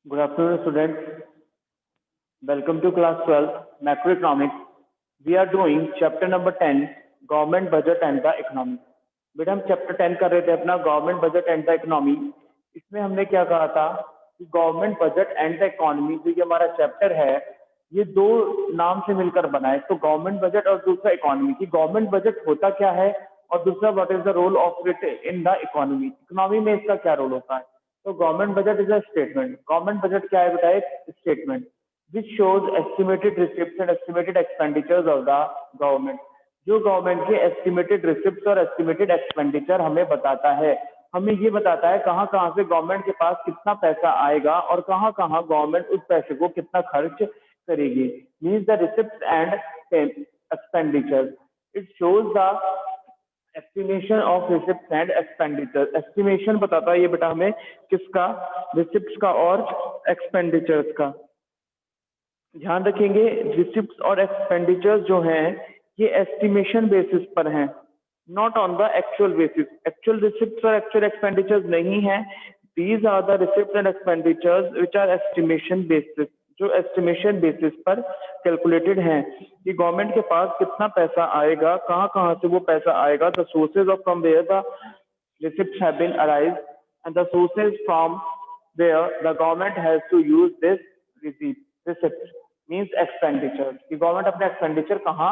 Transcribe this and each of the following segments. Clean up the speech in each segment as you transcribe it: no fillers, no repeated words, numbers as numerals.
Good afternoon, students. Welcome to class 12, Macroeconomics. We are doing chapter number 10, Government Budget and the Economy. बेटा हम chapter 10 कर रहे थे अपना government budget and the economy. इसमें हमने क्या कहा था कि government budget and the economy जो ये हमारा चैप्टर है ये दो नाम से मिलकर बना है। तो गवर्नमेंट बजट और दूसरा इकोनॉमी की गवर्नमेंट बजट होता क्या है और दूसरा what is the role of it in the economy, economy में इसका क्या रोल होता है। तो government budget is a statement. Government budget क्या है बेटा? एक statement which shows estimated receipts and estimated expenditures of the government। जो गवर्नमेंट के एस्टिमेटेड रिसिप्ट और एस्टिमेटेड एक्सपेंडिचर हमें बताता है, हमें ये बताता है कहाँ कहाँ से गवर्नमेंट के पास कितना पैसा आएगा और कहाँ कहाँ गवर्नमेंट उस पैसे को कितना खर्च करेगी। Means the receipt and expenditure. It shows the estimation of receipt and expenditure. Estimation बताता है ये बेटा हमें किसका? रिसिप्ट का और एक्सपेंडिचर्स का। ध्यान रखेंगे रिसिप्ट्स और एक्सपेंडिचर्स जो हैं ये एस्टिमेशन बेसिस पर हैं, not on the actual basis. Actual receipts और एक्चुअल एक्सपेंडिचर्स नहीं है। These are the receipts and expenditures which are estimation basis, जो एस्टिमेशन बेसिस पर कैलकुलेटेड हैं कि गवर्नमेंट के पास कितना पैसा आएगा, कहाँ कहाँ से वो पैसा आएगा, the sources of from where the receipts have been arise and the sources from where the government has to use this receipt means expenditure कि गवर्नमेंट अपना एक्सपेंडिचर कहाँ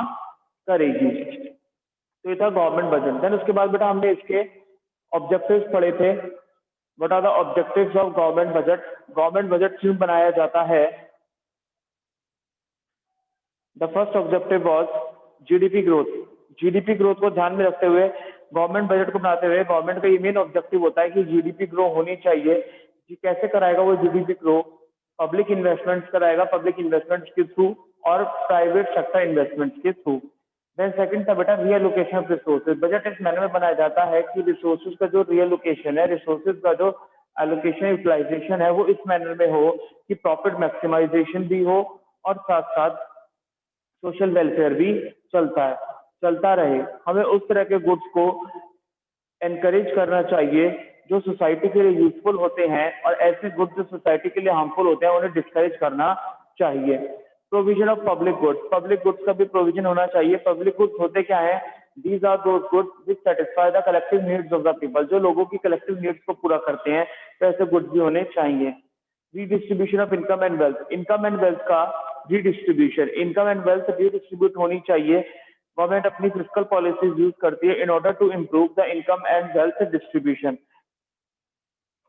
करेगी। तो ये था गवर्नमेंट बजट। देन उसके बाद बेटा हमने इसके ऑब्जेक्टिव्स पढ़े थे। What are the objectives of government budget? Government budget क्यों बनाया जाता है? The first objective was GDP growth. GDP growth को ध्यान में रखते हुए गवर्नमेंट बजट को बनाते हुए गवर्नमेंट का ये मेन ऑब्जेक्टिव होता है कि जीडीपी ग्रो होनी चाहिए। जी कैसे कराएगा वो जीडीपी ग्रो? पब्लिक इन्वेस्टमेंट्स कराएगा, पब्लिक इन्वेस्टमेंट्स के थ्रू और प्राइवेट सेक्टर इन्वेस्टमेंट्स के थ्रू। देन सेकंड था बेटा रीएलोकेशन ऑफ रिसोर्सेज। बजट इस मैनर में बनाया जाता है कि रिसोर्सेज का जो रीएलोकेशन है, रिसोर्सेज का जो एलोकेशन यूटिलाइजेशन है वो इस मैनर में हो कि प्रॉफिट मैक्सिमाइजेशन भी हो और साथ साथ सोशल वेलफेयर भी चलता रहे। हमें उस तरह के गुड्स को एनकरेज करना चाहिए जो सोसाइटी के लिए यूजफुल होते हैं और ऐसे गुड्स जो सोसाइटी के लिए हार्मफुल होते हैं उन्हें डिस्करेज करना चाहिए। Provision of public goods. Public goods का भी प्रोविजन होना चाहिए। पब्लिक गुड्स होते क्या है? These are those goods which satisfy the collective needs of the people. जो लोगों की कलेक्टिव नीड्स को पूरा करते हैं तो ऐसे गुड्स भी होने चाहिए। Redistribution of income and wealth. Income and wealth का redistribution, income and wealth redistribute होनी चाहिए। गवर्नमेंट अपनी फिस्कल पॉलिसीज यूज करती है in order to improve the income and wealth distribution.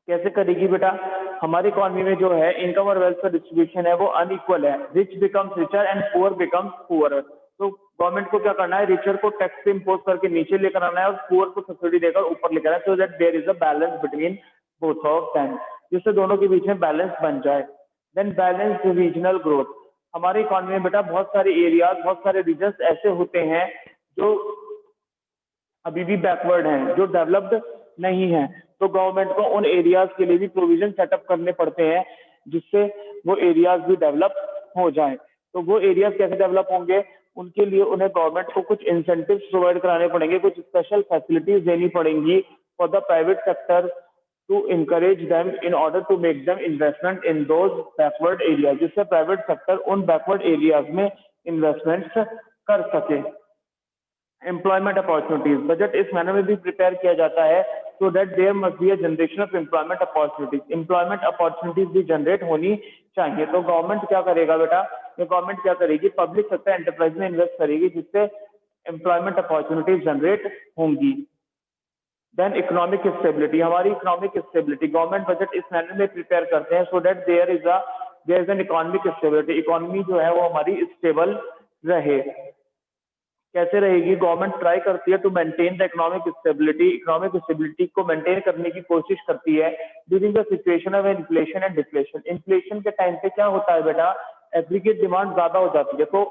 कैसे करेगी बेटा? हमारी इकोनॉमी में जो है इनकम और वेल्थ का डिस्ट्रीब्यूशन है वो अनइक्वल है। Rich becomes richer and poor becomes poor. तो गवर्नमेंट को क्या करना है? रिचर को टैक्स से इम्पोज करके नीचे लेकर आना है और पुअर को सब्सिडी देकर ऊपर लेकर आना है, so that there is a balance between both of them, जिससे दोनों के बीच में बैलेंस बन जाए। Then balance regional growth. हमारी इकोनॉमी में बेटा बहुत सारे एरियाज, बहुत सारे रीजन्स ऐसे होते हैं जो अभी भी बैकवर्ड हैं, जो डेवलप्ड नहीं है। तो गवर्नमेंट को उन एरियाज के लिए भी प्रोविजन सेटअप करने पड़ते हैं जिससे वो एरियाज भी डेवलप हो जाए। तो वो एरियाज कैसे डेवलप होंगे? उनके लिए उन्हें गवर्नमेंट को कुछ इंसेंटिव्स प्रोवाइड कराने पड़ेंगे, कुछ स्पेशल फैसिलिटीज देनी पड़ेंगी for the private sector to encourage them in order to make them investment in those backward areas, जिससे प्राइवेट सेक्टर उन बैकवर्ड एरियाज में इन्वेस्टमेंट्स कर सके। Employment opportunities. बजट इस मैनर में भी प्रिपेयर किया जाता है so that there must be a generation of employment opportunities. Employment opportunities भी जनरेट होनी चाहिए। तो गवर्नमेंट क्या करेगा बेटा? ये गवर्नमेंट क्या करेगी? पब्लिक सेक्टर एंटरप्राइज में इन्वेस्ट करेगी जिससे एम्प्लॉयमेंट अपॉर्चुनिटीज जनरेट होंगी। Then economic stability. हमारी इकोनॉमिक स्टेबिलिटी गवर्नमेंट बजट इस मैनर में प्रिपेयर करते हैं so that there is an economic stability. Economy जो है वो हमारी स्टेबल रहे। कैसे रहेगी? गवर्नमेंट ट्राई करती है to maintain the economic stability. Economic stability को मेंटेन करने की कोशिश करती है during the situation of inflation and deflation. Inflation के टाइम पे क्या होता है बेटा? एग्रीगेट डिमांड ज्यादा हो जाती है तो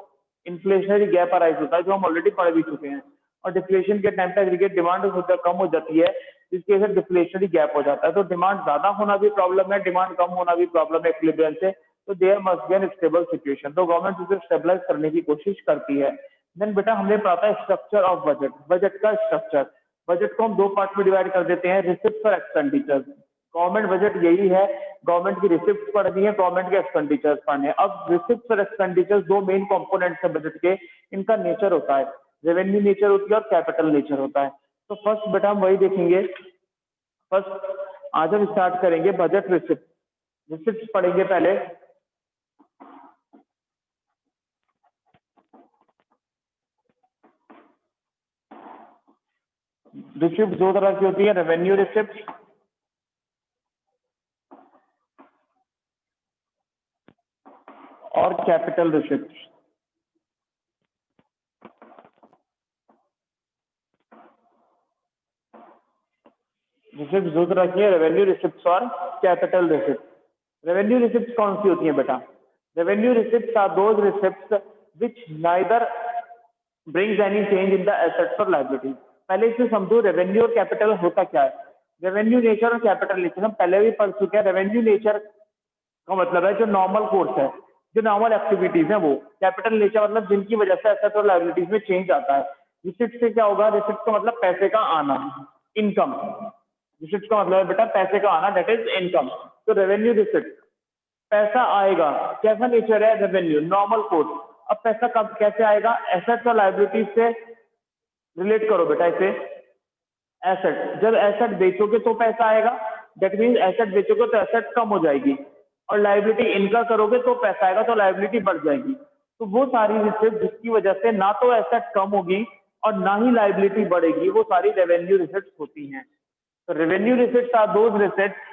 इन्फ्लेशनरी गैप अराइज होता है जो हम ऑलरेडी पढ़ भी चुके हैं। और डिफ्लेशन के टाइम पे एग्रीगेट डिमांड कम हो जाती है जिसकी वजह से डिफ्लेशनरी गैप हो जाता है। तो डिमांड ज्यादा होना भी प्रॉब्लम है, डिमांड कम होना भी प्रॉब्लम है इक्विलिब्रियम से। तो there must be an stable situation. तो गवर्नमेंट इसे स्टेबलाइज करने की कोशिश करती है। देन बेटा हमने पढ़ा था स्ट्रक्चर ऑफ बजट। बजट का स्ट्रक्चर। बजट को हम दो पार्ट में डिवाइड कर देते हैं, रिसिप्ट और एक्सपेंडिचर। गवर्नमेंट बजट यही है, गवर्नमेंट की रिसिप्ट पढ़नी है, गवर्नमेंट के एक्सपेंडिचर्स पढ़ने हैं। अब रिसिप्ट और एक्सपेंडिचर्स दो मेन कंपोनेंट्स है बजट के, इनका नेचर होता है, रेवेन्यू नेचर होती है और कैपिटल नेचर होता है। तो फर्स्ट बेटा हम वही देखेंगे। फर्स्ट आज हम स्टार्ट करेंगे बजट रिसिप्ट। रिसिप्ट पढ़ेंगे पहले। रिसिप्ट दो तरह की होती है, रेवेन्यू रिसिप्ट और कैपिटल रिसिप्ट। रिसिप्ट दो तरह की है, रेवेन्यू रिसिप्ट और कैपिटल रिसिप्ट। रेवेन्यू रिसिप्ट कौन सी होती है बेटा? Revenue receipt are those receipt which neither brings any change in the assets और लायबिलिटीज। पहले इसे समझो, रेवेन्यू और कैपिटल होता क्या है। रेवेन्यू नेचर और कैपिटल नेचर हम पहले भी पढ़ चुके हैं। रेवेन्यू नेचर का मतलब है जो नॉर्मल कोर्स है, जो नॉर्मल एक्टिविटीज है वो। कैपिटल नेचर मतलब जिनकी वजह से एसेट और लायबिलिटीज में चेंज आता है। रिसिप्ट से क्या होगा? रिसिप्ट का मतलब पैसे का आना, इनकम। रिसिप्ट का मतलब है बेटा पैसे का आना, दैट इज इनकम। तो रेवेन्यू रिसिप्ट, पैसा आएगा। कैसा नेचर है? Revenue, normal course. अब पैसा कब कैसे आएगा? एसेट्स और लायबिलिटीज से रिलेट करो बेटा इसे। एसेट, जब एसेट बेचोगे तो पैसा आएगा, दैट मीन्स एसेट बेचोगे तो एसेट कम हो जाएगी, और लायबिलिटी इनका करोगे तो पैसा आएगा, तो लायबिलिटी बढ़ जाएगी। तो वो सारी रिसिप्ट जिसकी वजह से ना तो एसेट कम होगी और ना ही लायबिलिटी बढ़ेगी, वो सारी रेवेन्यू रिसिप्ट होती हैं। तो revenue receipt are those receipt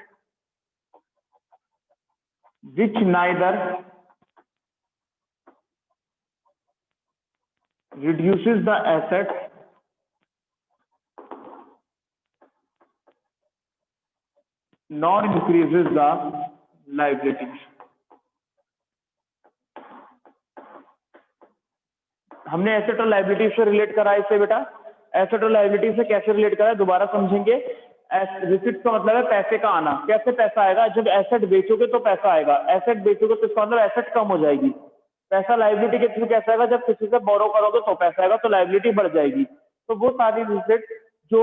which neither reduces the assets nor increases the liabilities। हमने एसेट और लायबिलिटी से रिलेट करा है इसे बेटा। एसेट और लायबिलिटी से कैसे रिलेट करा है दोबारा समझेंगे। रिसिप्ट का मतलब है पैसे का आना। कैसे पैसा आएगा? जब एसेट बेचोगे तो पैसा आएगा। एसेट बेचोगे तो इसका मतलब एसेट कम हो जाएगी। पैसा लायबिलिटी के थ्रू कैसे आएगा? जब किसी से बोरो करोगे तो पैसा आएगा, तो लायबिलिटी बढ़ जाएगी। तो वो सारी रिसिप्ट जो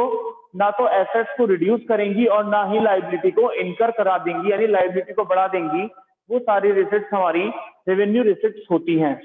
ना तो एसेट्स को रिड्यूस करेंगी और ना ही लायबिलिटी को इनकर करा देंगी, यानी लायबिलिटी को बढ़ा देंगी, वो सारी रिसिप्ट हमारी रेवेन्यू रिसिप्ट होती हैं।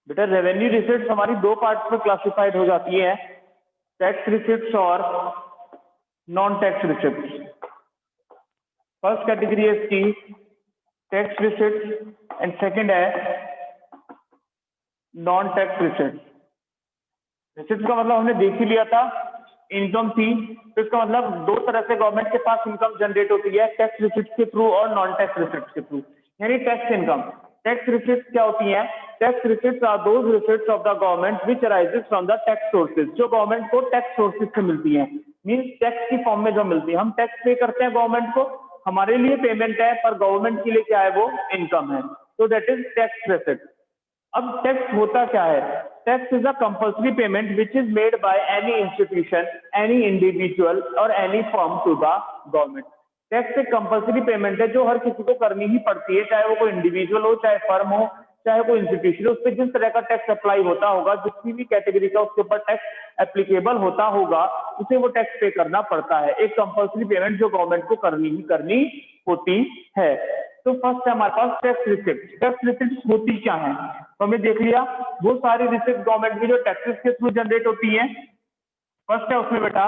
बेटा रेवेन्यू रिसिप्ट हमारी दो पार्ट्स में क्लासिफाइड हो जाती है, टैक्स रिसिप्ट और non tax receipt. First category है इसकी टैक्स रिसिप्ट एंड सेकंड है नॉन टैक्स रिसिप्ट। रिसिप्ट का मतलब हमने देख ही लिया था, इनकम थी, तो इसका मतलब दो तरह से गवर्नमेंट के पास इनकम जनरेट होती है, टैक्स रिसिप्ट के थ्रू और नॉन टैक्स रिसिप्ट के थ्रू। यानी टैक्स इनकम, टैक्स रिसिप्ट क्या होती है? Tax receipt are those receipts of the government which arises from the tax sources, जो गवर्नमेंट को टैक्स सोर्सेज से मिलती है, मींस टैक्स की फॉर्म में जो मिलती है। हम टैक्स पे करते हैं गवर्नमेंट को, हमारे लिए पेमेंट है, पर गवर्नमेंट के लिए क्या है? वो इनकम है, तो दैट इज टैक्स रिसिप्ट। अब टैक्स होता क्या है? Tax is a compulsory payment which is made by any institution, any individual और any firm to the government. Tax एक कंपल्सरी पेमेंट है जो हर किसी को करनी ही पड़ती है, चाहे वो कोई इंडिविजुअल हो, चाहे फर्म हो, चाहे कोई इंस्टीट्यूशन हो। उस पर जिस तरह का टैक्स अप्लाई होता होगा, जितनी भी कैटेगरी का उसके ऊपर टैक्स एप्लीकेबल होता होगा, उसे वो टैक्स पे करना पड़ता है। एक कंपल्सरी पेमेंट जो गवर्नमेंट को करनी ही करनी होती है। तो फर्स्ट है हमारे पास टैक्स रिसिप्ट। टैक्स रिसिप्ट होती क्या है? तो हमने देख लिया वो सारी रिसिप्ट गवर्नमेंट की जो टैक्सेस के थ्रू जनरेट होती है। फर्स्ट है उसमें बेटा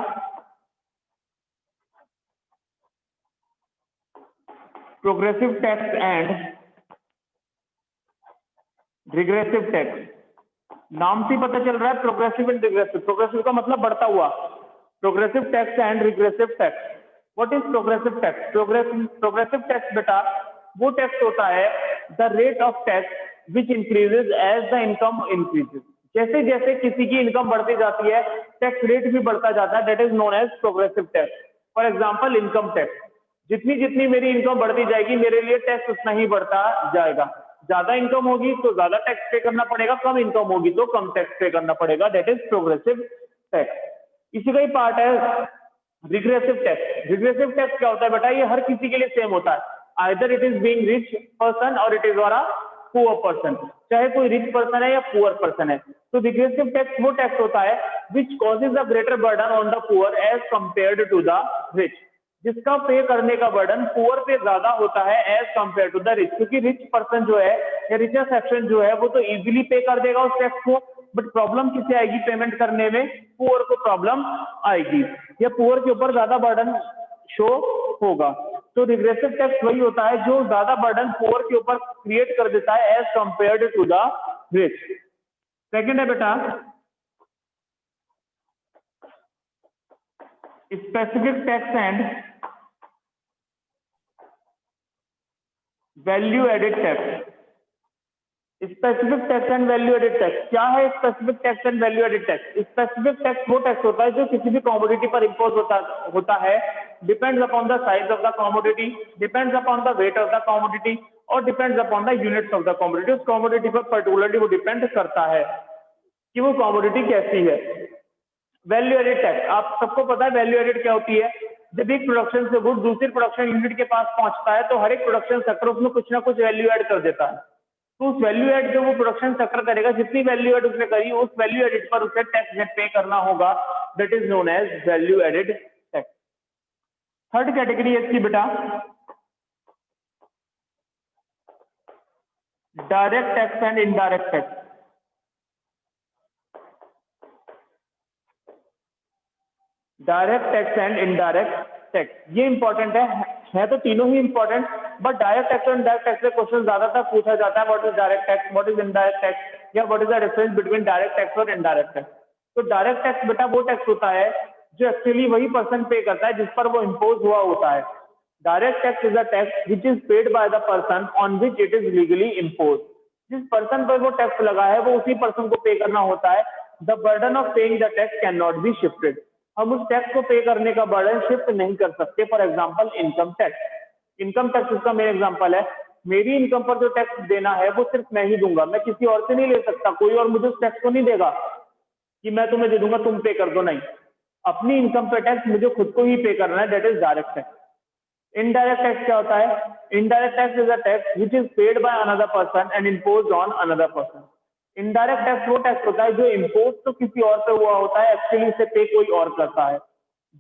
progressive tax and regressive tax. नाम से पता चल रहा है प्रोग्रेसिव एंड रिग्रेसिव। प्रोग्रेसिव का मतलब बढ़ता हुआ, progressive tax and regressive tax. What is progressive tax? Progressive tax बेटा वो टैक्स होता है the rate of tax which increases as the income increases. जैसे जैसे किसी की इनकम बढ़ती जाती है, टैक्स रेट भी बढ़ता जाता है, that is known as progressive tax. For example income tax, जितनी जितनी मेरी इनकम बढ़ती जाएगी, मेरे लिए टैक्स उतना ही बढ़ता जाएगा। ज्यादा इनकम होगी तो ज्यादा टैक्स पे करना पड़ेगा, कम इनकम होगी तो कम टैक्स पे करना पड़ेगा, दैट इज प्रोग्रेसिव टैक्स। इसी का ही पार्ट है रिग्रेसिव टैक्स। रिग्रेसिव टैक्स क्या होता है बेटा? ये हर किसी के लिए सेम होता है, either it is being rich person और इट इज और अ पुअर पर्सन, चाहे कोई रिच पर्सन है या पुअर पर्सन है। तो रिग्रेसिव टैक्स वो टैक्स होता है which causes a greater burden on the poor as compared to the rich, जिसका पे करने का बर्डन पुअर पे ज्यादा होता है as compare to the rich. क्योंकि रिच पर्सन जो है या रिचर सेक्शन जो है वो तो इजीली पे कर देगा उस टैक्स को, बट प्रॉब्लम किसे आएगी पेमेंट करने में? पुअर को प्रॉब्लम आएगी, या पुअर के ऊपर ज्यादा बर्डन शो होगा। तो रिग्रेसिव टैक्स वही होता है जो ज्यादा बर्डन पुअर के ऊपर क्रिएट कर देता है as compared to the rich. Second है बेटा specific tax and value added tax. Specific tax and value added tax क्या है? Specific tax and value added tax, specific tax वो टैक्स होता है जो किसी भी कमोडिटी पर इंपोज होता है, depends upon the size of the commodity, depends upon the weight of the commodity और depends upon the units of the commodity. उस कमोडिटी पर पर्टिकुलरली वो डिपेंड करता है कि वो कमोडिटी कैसी है। वैल्यू एडेड टैक्स आप सबको पता है वैल्यू एडेड क्या होती है? जब एक प्रोडक्शन से गुड दूसरी प्रोडक्शन यूनिट के पास पहुंचता है तो हर एक प्रोडक्शन सेक्टर उसमें कुछ ना कुछ वैल्यू ऐड कर देता है। तो उस वैल्यू ऐड जो वो प्रोडक्शन सेक्टर करेगा, जितनी वैल्यू ऐड उसने करी, उस वैल्यू एडेड पर उसे टैक्स नेट पे करना होगा, that is known as value added tax. Third category है इसकी बेटा direct tax and indirect tax. Direct tax and indirect tax ये इंपॉर्टेंट है तो तीनों ही इंपॉर्टेंट, बट डायरेक्ट टैक्स और इनडायरेक्ट टैक्स से क्वेश्चन ज्यादातर पूछा जाता है what is direct tax, what is indirect tax, या what is the difference between direct tax और इनडायरेक्ट टैक्स। तो डायरेक्ट टैक्स बेटा वो टैक्स होता है जो एक्चुअली वही पर्सन पे करता है जिस पर वो इम्पोज हुआ होता है। Direct tax is a tax which is paid by the person on which it is legally impose. जिस पर्सन पर वो टैक्स लगा है वो उसी पर्सन को पे करना होता है। The burden of paying the tax can not be shifted. हम उस टैक्स को पे करने का बर्डन शिफ्ट नहीं कर सकते। For example income tax, income tax इसका मेन एग्जाम्पल है। मेरी इनकम पर जो टैक्स देना है वो सिर्फ मैं ही दूंगा, मैं किसी और से नहीं ले सकता, कोई और मुझे उस टैक्स को नहीं देगा कि मैं तुम्हें दे दूंगा तुम पे कर दो, नहीं। अपनी इनकम पे टैक्स मुझे खुद को ही पे करना है, that is direct tax. Indirect tax क्या होता है? Indirect tax is a tax which is paid by another person and imposed on another person. Indirect tax वो टैक्स होता है जो इम्पोज तो किसी और पे हुआ होता है, एक्चुअली इसे पे कोई और करता है।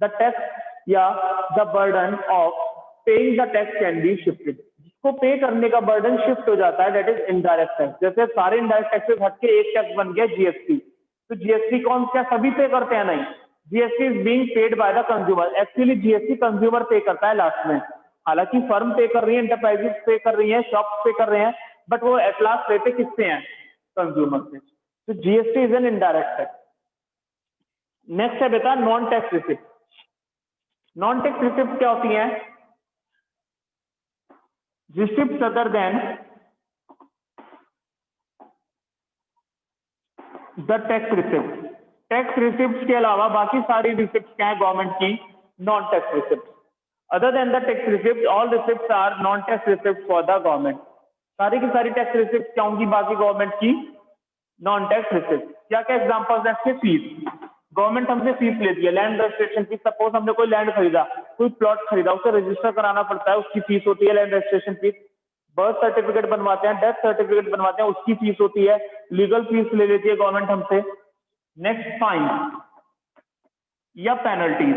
द टैक्स या the burden of paying the tax can be shifted. को पे करने का बर्डन शिफ्ट हो जाता है, दैट इज इनडायरेक्ट टैक्स। जैसे सारे इनडायरेक्ट टैक्सेस हट के एक टैक्स बन गया जीएसटी, तो जीएसटी कौन क्या सभी पे करते हैं? नहीं, GST is being paid by the consumer. Actually GST consumer पे करता है लास्ट में, हालांकि फर्म पे कर रही है, एंटरप्राइजेस पे कर रही है, शॉप्स पे कर रहे हैं, बट वो एट लास्ट पेते किससे हैं? कंज्यूमर से। तो GST is an indirect tax. Next है बेटा non tax receipt. Non tax receipt क्या होती है? Receipt other than the tax receipt. Tax receipt के अलावा बाकी सारी रिसिप्ट क्या है गवर्नमेंट की? Non tax receipt. Other than the tax receipt all receipt are non tax receipt for the government. सारी की सारी टैक्स रिसिप्ट क्या होंगी बाकी गवर्नमेंट की? Non tax receipt. क्या क्या एग्जांपल्स हैं? फीस, गवर्नमेंट हमसे फीस लेती है, लैंड रजिस्ट्रेशन फीस। सपोज हमने कोई लैंड खरीदा, कोई प्लॉट खरीदा, उसे रजिस्टर कराना पड़ता है, उसकी फीस होती है land registration fees. Birth certificate बनवाते हैं, डेथ सर्टिफिकेट बनवाते हैं, उसकी फीस होती है, लीगल फीस ले लेती है गवर्नमेंट हमसे। नेक्स्ट फाइन या पेनल्टीज।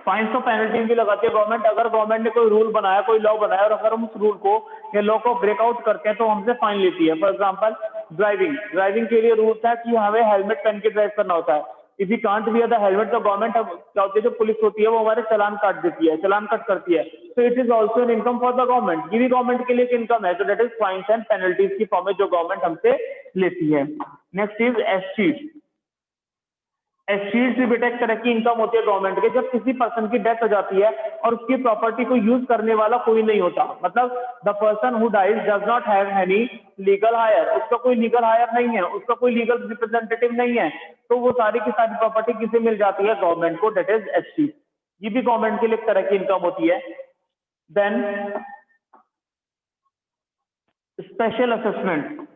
फाइन और पेनल्टीज भी लगाती है गवर्नमेंट। अगर गवर्नमेंट ने कोई रूल बनाया, कोई लॉ बनाया, और अगर हम उस रूल को या लॉ को ब्रेकआउट करते हैं तो हमसे फाइन लेती है। फॉर एग्जांपल ड्राइविंग के लिए रूल्स है कि हमें हेलमेट पहन के ड्राइव करना होता है। If you can't wear the helmet तो गवर्नमेंट क्या होती है, जो पुलिस होती है वो हमारे चालान काट देती है, चालान कट करती है। तो it is also an income for the government. ये भी गवर्नमेंट के लिए एक इनकम है, तो that is fines and penalties की फॉर्म में जो गवर्नमेंट हमसे लेती है। Next is एस्टीट। एस्टीट भी बेटा एक तरह की इनकम होती है गवर्नमेंट के। जब किसी पर्सन की डेथ हो जाती है और उसकी प्रॉपर्टी को यूज करने वाला कोई नहीं होता, मतलब the person who dies does not have any legal heir, उसका कोई लीगल हायर नहीं है, उसका कोई लीगल रिप्रेजेंटेटिव नहीं है, तो वो सारी की सारी प्रॉपर्टी किसे मिल जाती है? गवर्नमेंट को, दैट इज एस्टीट। ये भी गवर्नमेंट के लिए एक तरह की इनकम होती है। Then special assessment.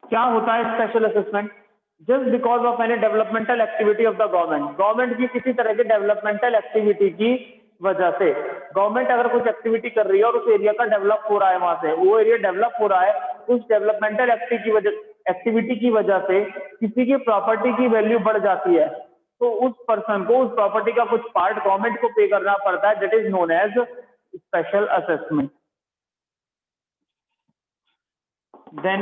क्या होता है special assessment? Just because of any developmental activity of the government की किसी तरह की डेवलपमेंटल एक्टिविटी की वजह से, गवर्नमेंट अगर कुछ एक्टिविटी कर रही है और उस एरिया का डेवलप हो रहा है, वहां से वो एरिया डेवलप हो रहा है, उस डेवलपमेंटल एक्टिविटी की वजह से किसी की प्रॉपर्टी की वैल्यू बढ़ जाती है, तो उस पर्सन को उस प्रॉपर्टी का कुछ पार्ट गवर्नमेंट को पे करना पड़ता है, that is known as special assessment. Then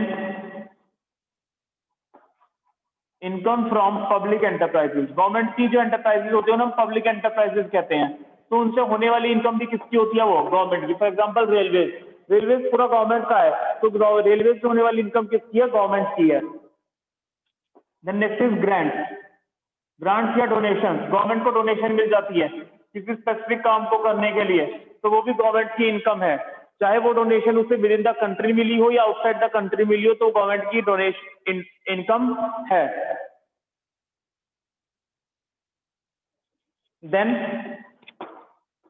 income from public enterprises. Government की जो एंटरप्राइजेज होती है ना, पब्लिक एंटरप्राइजेज कहते हैं, तो उनसे होने वाली इनकम भी किसकी होती है? वो गवर्नमेंट की। फॉर एग्जांपल रेलवेज पूरा गवर्नमेंट का है, तो रेलवेज से होने वाली इनकम किसकी है? गवर्नमेंट की है। देन नेक्स्ट इज ग्रांट्स या डोनेशन। गवर्नमेंट को डोनेशन मिल जाती है किसी स्पेसिफिक काम को करने के लिए, तो वो भी गवर्नमेंट की इनकम है, चाहे वो डोनेशन उसे विद इन द कंट्री मिली हो या आउटसाइड द कंट्री मिली हो, तो गवर्नमेंट की डोनेशन इनकम है। Then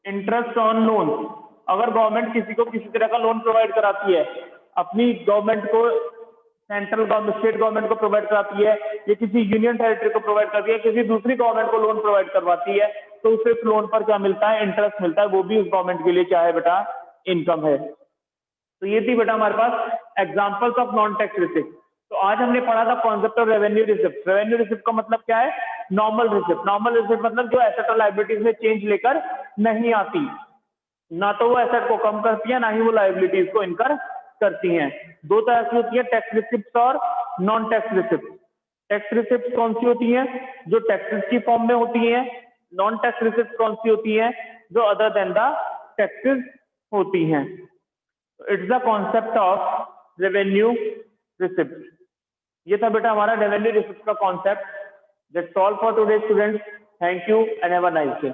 interest on loan. अगर गवर्नमेंट किसी को किसी तरह का लोन प्रोवाइड कराती है, अपनी गवर्नमेंट को, सेंट्रल गवर्नमेंट, स्टेट गवर्नमेंट को प्रोवाइड कराती है, या किसी यूनियन टेरिटरी को प्रोवाइड करती है, किसी दूसरी गवर्नमेंट को लोन प्रोवाइड करवाती है, तो उसे उस लोन पर क्या मिलता है? इंटरेस्ट मिलता है। वो भी उस गवर्नमेंट के लिए क्या है बेटा? इनकम है। तो ये थी बेटा हमारे पास examples of non tax receipt. तो आज हमने पढ़ा था concept of revenue receipt. Revenue receipt का मतलब क्या है? Normal receipt. नॉर्मल रिसिप्ट मतलब जो एसेट और लायबिलिटीज में चेंज लेकर नहीं आती, ना तो वो एसेट को कम करती है, ना ही वो लायबिलिटीज को इनकर करती हैं। दो तरह की होती है, टैक्स रिसिप्ट और non tax receipt. Tax receipt कौन सी होती है? जो टैक्सेस की फॉर्म में होती है। नॉन टैक्स रिसिप्ट कौन सी होती है? जो अदर देन द टैक्सेस होती हैं। It's the concept of revenue receipt. ये था बेटा हमारा रेवेन्यू रिसिप्ट का concept. That's all for today students. Thank you and have a nice day.